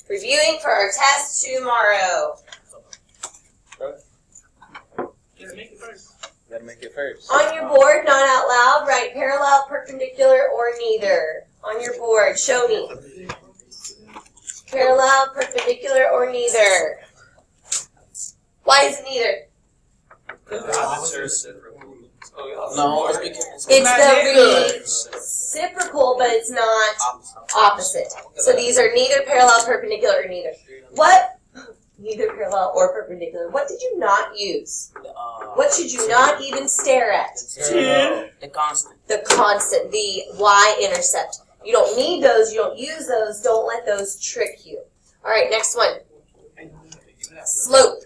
Reviewing for our test tomorrow. Gotta make it first. Gotta make it first. On your board, not out loud, write parallel, perpendicular, or neither. On your board, show me. Parallel, perpendicular, or neither. Why is it neither? No, It's the reciprocal, but it's not opposite. So these are neither parallel, perpendicular, or neither. What? Neither parallel or perpendicular. What did you not use? What should you not even stare at? the constant. The constant, the y-intercept. You don't need those, you don't use those, don't let those trick you. All right, next one. Slope.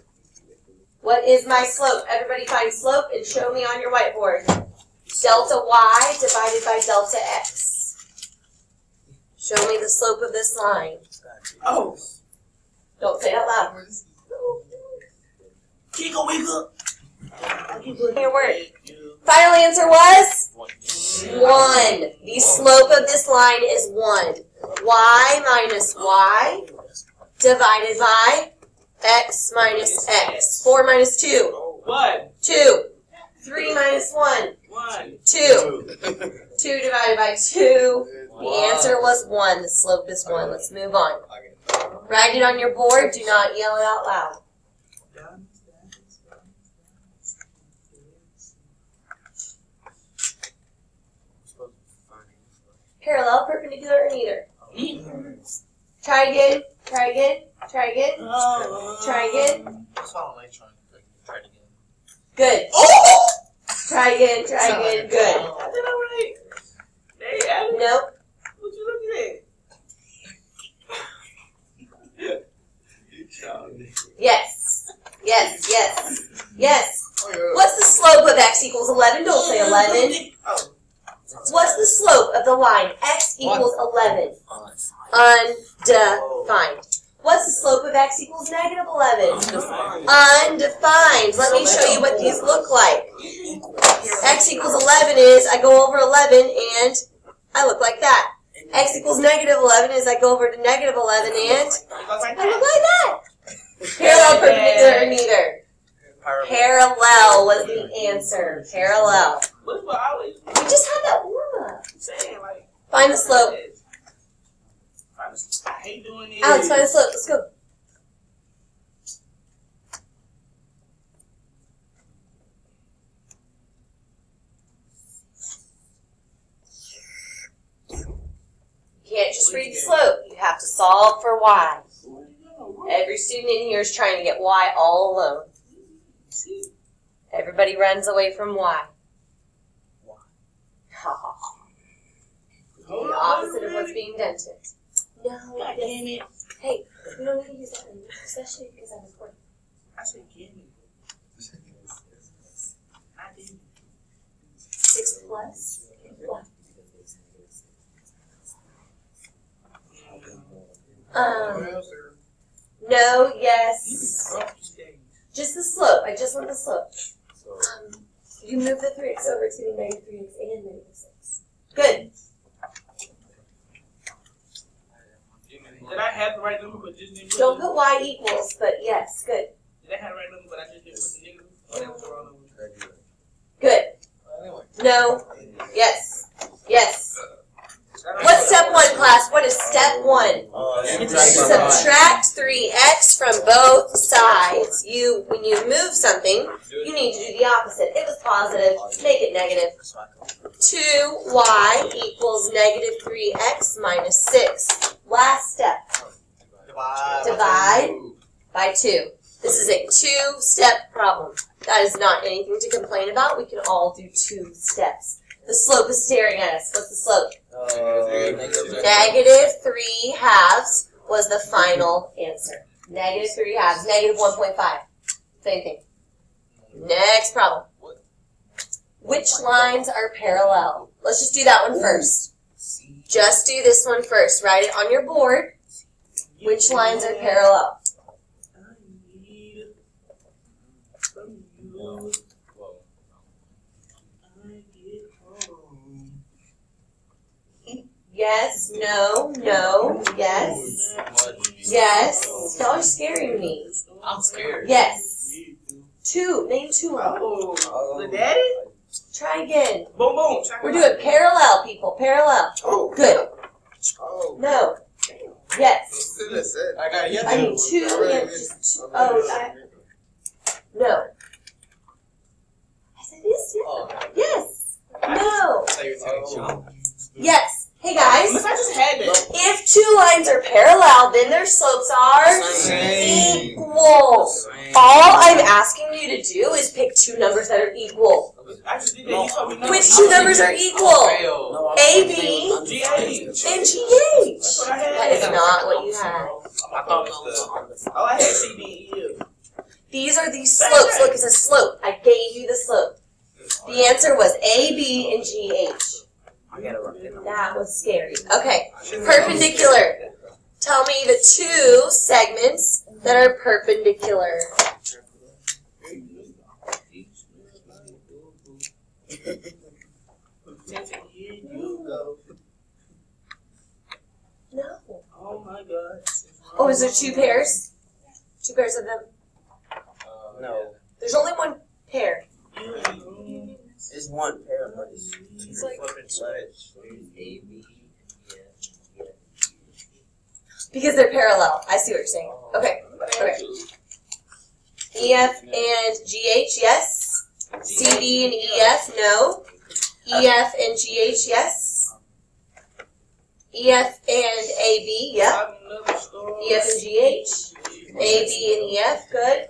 What is my slope? Everybody find slope and show me on your whiteboard. Delta y divided by delta x. Show me the slope of this line. Oh. Don't say it out loud. Kiko, wake up. Your word. Final answer was 1. The slope of this line is 1. Y minus y divided by x minus x. 4 minus 2. 1. 2. 3 minus 1. 1. 2. 2 divided by 2. The answer was 1. The slope is 1. Let's move on. Write it on your board. Do not yell it out loud. Parallel, perpendicular, or neither? Try again. Try again. Try again. Try again. Try it again. Good. Try again. Try again. Good. I did all right. Hey, Alex. Nope. What you looking at? Yes. Yes. Yes. Yes. What's the slope of x equals 11? Don't say 11. What's the slope of the line x equals 11? Undefined. What's the slope of x equals negative 11? Undefined. Let me show you what these look like. X equals 11 is I go over 11 and I look like that. X equals negative 11 is I go over to negative 11 and I look like that. Parallel, perpendicular, or neither? Parallel was the answer. Parallel. What about always? We just had that warm up. Saying, like, Find the slope. I hate doing this. Alex, find the slope. Let's go. You can't just read the slope. You have to solve for y. Every student in here is trying to get y all alone. Everybody runs away from y. The opposite of what's being done to it. No, God damn it. Hey, we don't need to use that anymore, especially because I'm recording. I said, give me. I did. 6 plus 1. No, yes. Just the slope. I just want the slope. You move the 3x over to be negative 3x and negative 6. Good. Did I have the right number but just didn't put Don't the, put y equals, but yes, good. Did I have the right number but I just didn't put the negative? Oh, that was the wrong number. Good. No. Yes. Yes. What's step 1, class? What is step 1? Subtract 3x from both sides. When you move something, you need to do the opposite. It was positive. Make it negative. 2y equals negative 3x minus 6. Last step. Divide by 2. This is a 2-step problem. That is not anything to complain about. We can all do 2 steps. The slope is staring at us. What's the slope? Negative 3 halves was the final answer. Negative 3 halves. Negative 1.5. Same thing. Next problem. Which lines are parallel? Let's just do that one first. Just do this one first. Write it on your board. Which lines are parallel? Yes. No. No. Yes. Yes. Y'all are scaring me. I'm scared. Yes. 2. Name 2. Oh, the daddy? Try again. Boom, boom. We're doing parallel, people. Parallel. Oh. Good. Oh. No. Yes. That's it. I got it. I need 2. Yeah, just 2. Oh, no. I said yes. Yes. No. Yes. Hey guys. If I just had that. If 2 lines are parallel, then their slopes are equal. All I'm asking you to do is pick 2 numbers that are equal. I just did that. You told me no. Which 2 numbers are equal? AB G-A. and GH. That's what I had. That is not what you had. I thought that was on the Oh, I had C, D, E, F. These are the slopes. Look, it's a slope. I gave you the slope. The answer was AB and GH. I got it right. That was scary. Okay, perpendicular. Tell me the 2 segments that are perpendicular. No. Oh my God. Oh, is there 2 pairs? 2 pairs of them? No. There's only 1 pair. It's one pair, but it's like- flipping sides. Because they're parallel. I see what you're saying. Okay. Okay. EF and GH, yes. CD and EF, no. EF and GH, yes. EF and AB, yep. EF and GH. AB and EF, good.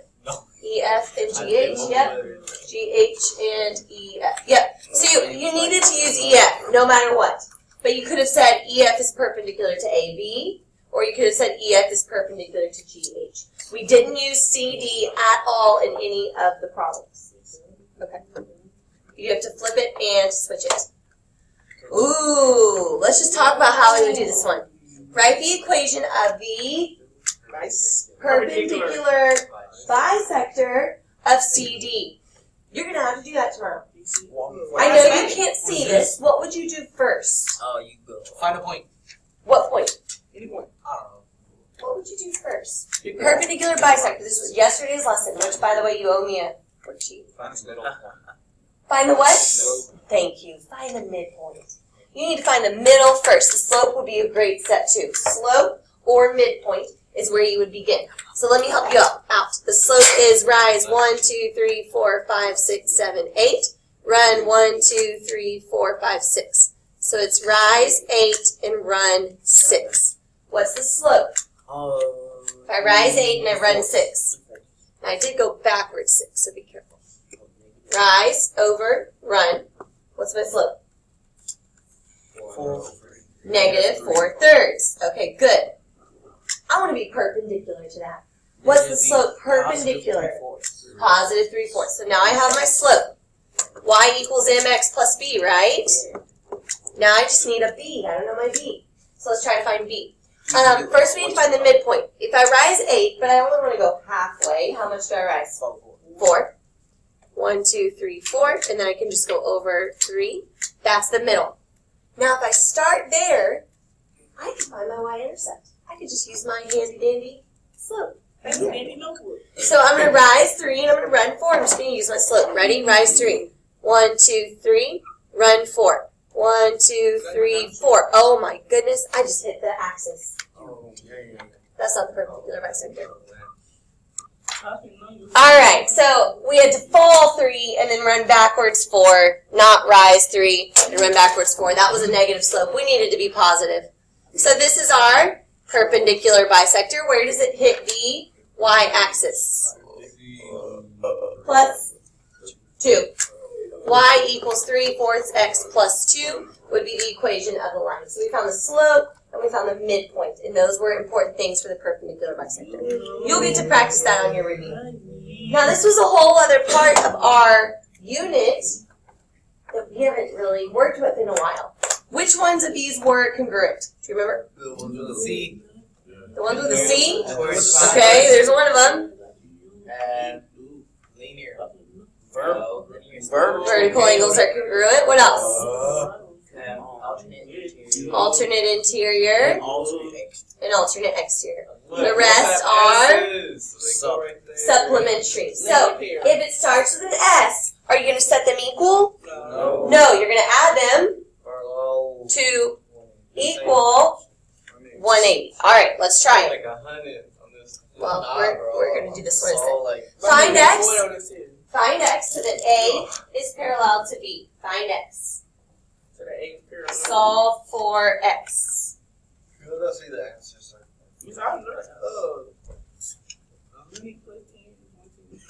EF and GH, yep. GH and EF, yep. So you needed to use EF no matter what. But you could have said EF is perpendicular to AB, or you could have said EF is perpendicular to GH. We didn't use CD at all in any of the problems. Okay. You have to flip it and switch it. Ooh, let's just talk about how we would do this one. Write the equation of the perpendicular bisector of CD. You're going to have to do that tomorrow. I know you can't see this. What would you do first? Oh, you go. Find a point. What point? Any point. I don't know. What would you do first? Perpendicular bisector. This was yesterday's lesson, which, by the way, you owe me a worksheet. Find the middle. Find the what? Thank you. Find the midpoint. You need to find the middle first. The slope would be a great set too. Slope or midpoint is where you would begin. So let me help you out. The slope is rise 1, 2, 3, 4, 5, 6, 7, 8. Run 1, 2, 3, 4, 5, 6. So it's rise 8 and run 6. What's the slope? If I rise 8 and I run 6. Now I did go backwards 6, so be careful. Rise, over, run. What's my slope? Negative 4/3. Okay, good. I want to be perpendicular to that. What's the slope perpendicular? Positive 3/4. So now I have my slope. Y equals mx plus b, right? Now I just need a b. I don't know my b. So let's try to find b. First we need to find the midpoint. If I rise 8, but I only want to go halfway, how much do I rise? 4. 1, 2, 3, 4. And then I can just go over 3. That's the middle. Now if I start there, I can find my y-intercept. I could just use my handy-dandy slope. Right here. So I'm going to rise 3 and I'm going to run 4. I'm just going to use my slope. Ready? Rise 3. 1, 2, 3. Run 4. 1, 2, 3, 4. Oh my goodness, I just hit the axis. That's not the perpendicular bisector. Alright, so we had to fall 3 and then run backwards 4, not rise 3 and run backwards 4. That was a negative slope. We needed to be positive. So this is our perpendicular bisector. Where does it hit the y-axis? Plus 2. Y equals 3/4 x plus 2 would be the equation of the line. So we found the slope and we found the midpoint, and those were important things for the perpendicular bisector. You'll get to practice that on your review. Now this was a whole other part of our unit that we haven't really worked with in a while. Which ones of these were congruent? Do you remember? The one with the C. The ones with the C? Okay, there's one of them. And linear. Vertical Vertical angles are congruent. What else? alternate. alternate interior, And alternate exterior. and alternate exterior. The rest are supplementary. So, if it starts with an S, are you going to set them equal? No. No, you're going to add them Parallel. to equal 180. Alright, let's try it. Like 100 on this. Well, Nah, we're bro. going to do this one It's instead. all like Find X. What on this here? Find X so that A is parallel to B. Find X. So the 8 parallel. Solve for X. You don't see the answers, sir. You saw let me put 10.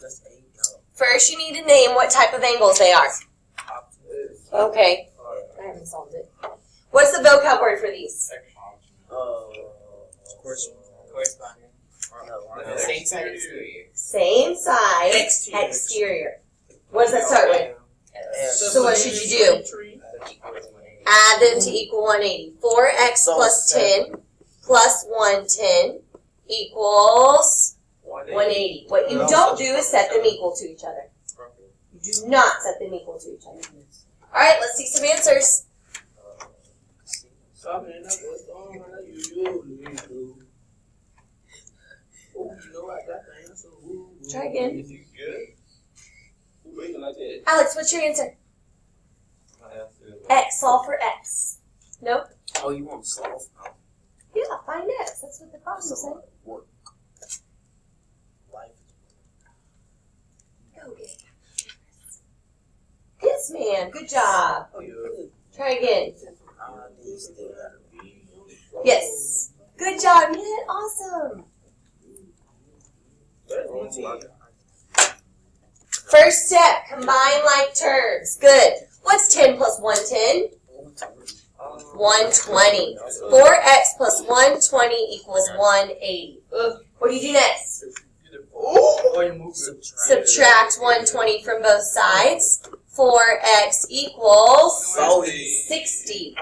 That's 8. First, you need to name what type of angles they are. Okay. I haven't solved it. What's the vocab word for these? Corresponding. No. Same side exterior. Same side, Exterior. exterior. What does that start with? So what should you do? Add them to equal 180. 4x plus 10 plus 110 equals 180. What you don't do is set them equal to each other. You do not set them equal to each other. Alright, let's see some answers. Try again. Alex, what's your answer? X, solve for X. Nope. Oh, you want to solve? Yeah, find X. That's what the problem said. Work. Life. Go get it. Yes, man. Good job. Oh, you. Try again. Yes. Good job. You did it. Awesome. First step, combine like terms. Good. What's 10 plus 110? 120. 4x plus 120 equals 180. What do you do next? Subtract 120 from both sides. 4x equals 60.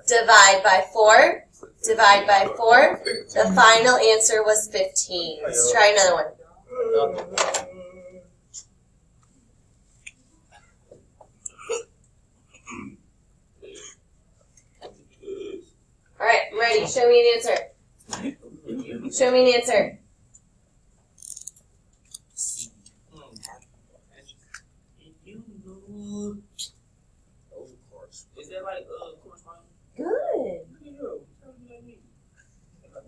Divide by 4. Divide by 4. The final answer was 15. Let's try another one. Alright, I'm ready. Show me an answer. Show me an answer. Is that like corresponding? Good.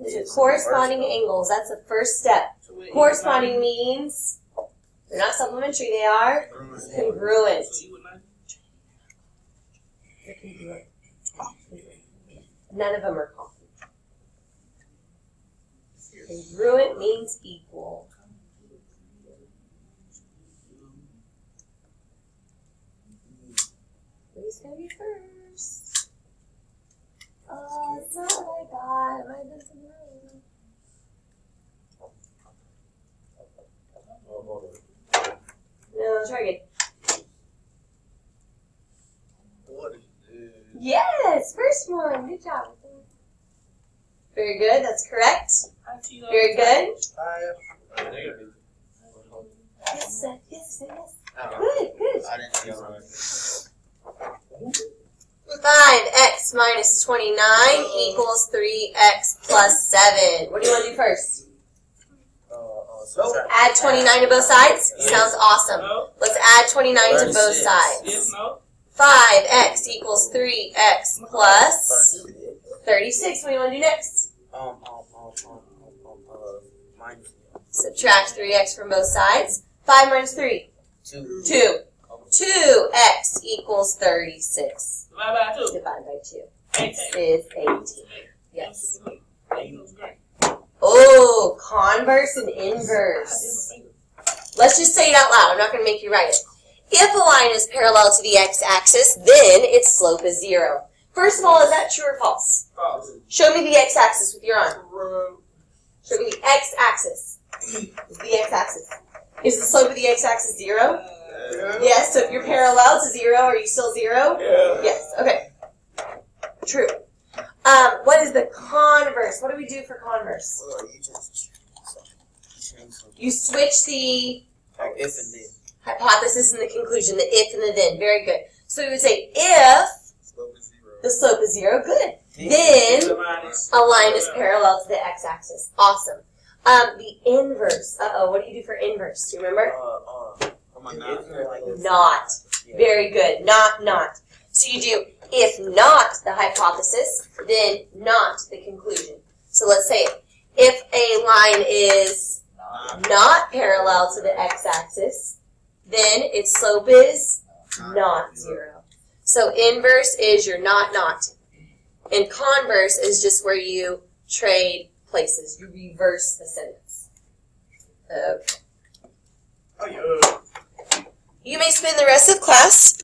Those are corresponding angles. That's the first step. Corresponding means they're not supplementary, they are congruent. They're congruent. None of them are common. Congruent means equal. Who's gonna be first? Oh, it's not what I got. Am I missing room? No, try again. What is this? Yes, first one. Good job. Very good. That's correct. Very good. Yes, yes, yes. Good, good. I didn't see it. 5x minus 29 equals 3x plus 7. What do you want to do first? Add 29 to both sides? Sounds awesome. Let's add 29 to both sides. 5x equals 3x plus 36. What do you want to do next? Minus Subtract 3x from both sides. 5 minus 3? 2. 2x equals 36. Divided by 2. This is 18. Yes. Oh, converse and inverse. Let's just say it out loud. I'm not going to make you write it. If a line is parallel to the x-axis, then its slope is 0. First of all, is that true or false? False. Show me the x-axis with your arm. Show me the x-axis. Is the x-axis. Is the slope of the x-axis 0? Yes, so if you're parallel to 0, are you still 0? Yeah. Yes, okay. True. What is the converse? What do we do for converse? You switch the if and then. hypothesis and the conclusion, the if and the then. Very good. So we would say if The slope is 0. Good. Then a line is parallel to the x-axis. Awesome. The inverse. What do you do for inverse? Do you remember? Not. Very good. Not. So you do if not the hypothesis, then not the conclusion. So let's say if a line is not parallel to the x-axis, then its slope is not 0. So inverse is your not. And converse is just where you trade places. You reverse the sentence. Okay. You may spend the rest of class